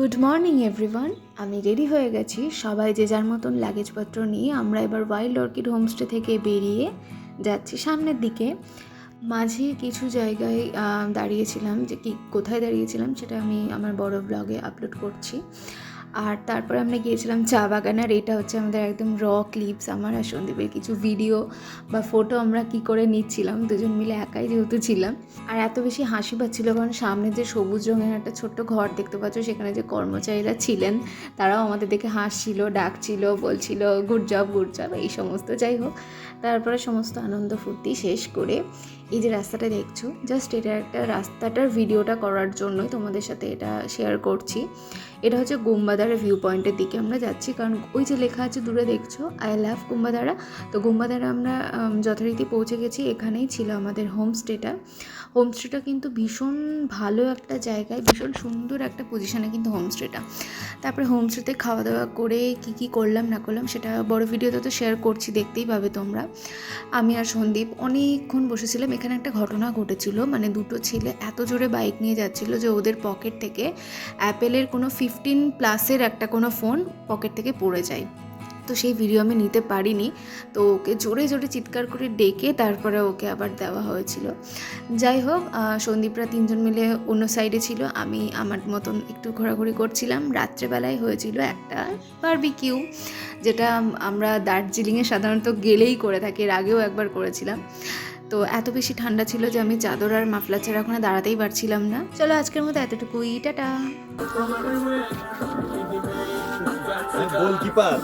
Good morning everyone. আমি ready হয়ে গেছি, সবাই যে যার মতন লাগেজপত্র নিয়ে আমরা এবার ওয়াইল্ড অর্কিড হোমস্টে থেকে বেরিয়ে যাচ্ছি সামনের দিকে। মাঝে কিছু জায়গায় দাঁড়িয়েছিলাম, যে কি কোথায় দাঁড়িয়েছিলাম সেটা আমি আমার বড় ব্লগে আপলোড করছি। আর তারপরে আমরা গিয়েছিলাম চা বাগান, আর এটা হচ্ছে আমাদের একদম ক্লিপস, আমার আর সন্দীপের কিছু ভিডিও বা ফটো আমরা কি করে নিচ্ছিলাম দুজন মিলে, একাই যেহেতু ছিলাম। আর এত বেশি হাসি পাচ্ছিল কারণ সামনে যে সবুজ রঙের একটা ছোট্ট ঘর দেখতে পাচ্ছ, সেখানে যে কর্মচারীরা ছিলেন তারাও আমাদের দেখে হাসছিল, ডাকছিল, বলছিল গুড জব এই সমস্ত। যাই হোক, তারপরে সমস্ত আনন্দ ফুর্তি শেষ করে এই যে রাস্তাটা দেখছো, জাস্ট এটা একটা রাস্তাটার ভিডিওটা করার জন্যই তোমাদের সাথে এটা শেয়ার করছি। এটা হচ্ছে গুম্বাদারা ভিউ পয়েন্টের দিকে আমরা যাচ্ছি, কারণ ওই যে লেখা আছে দূরে দেখছো আই লাভ গুম্বাদারা। তো গুম্বাদারা আমরা যথারীতি পৌঁছে গেছি। এখানেই ছিল আমাদের হোমস্টেটা। হোমস্টেটা কিন্তু ভীষণ ভালো একটা জায়গায়, ভীষণ সুন্দর একটা পজিশনে কিন্তু হোমস্টেটা। তারপরে হোমস্টেতে খাওয়া দাওয়া করে কি করলাম না করলাম সেটা বড় ভিডিওতে তো শেয়ার করছি, দেখতেই পাবে তোমরা। আমি আর সন্দীপ অনেকক্ষণ বসেছিলাম। এখানে একটা ঘটনা ঘটেছিল, মানে দুটো ছেলে এত জোরে বাইক নিয়ে যাচ্ছিল যে ওদের পকেট থেকে অ্যাপেলের কোনো 15+ একটা কোনো ফোন পকেট থেকে পড়ে যায়। তো সেই ভিডিও আমি নিতে পারিনি, তো ওকে জোরে জোরে চিৎকার করে ডেকে তারপরে ওকে আবার দেওয়া হয়েছিল। যাই হোক, সন্দীপরা তিনজন মিলে অন্য সাইডে ছিল, আমি আমার মতন একটু ঘোরাঘুরি করছিলাম। রাত্রেবেলায় হয়েছিল একটা বারবিকিউ, যেটা আমরা দার্জিলিংয়ে সাধারণত গেলেই করে থাকি, এর আগেও একবার করেছিলাম। তো এত বেশি ঠান্ডা ছিল যে আমি চাদর আর মাফলার ছাড়া ওখানে দাঁড়াতেই পারছিলাম না। চলো আজকের মতো এতটুকুই, টাটা। গোলকিপার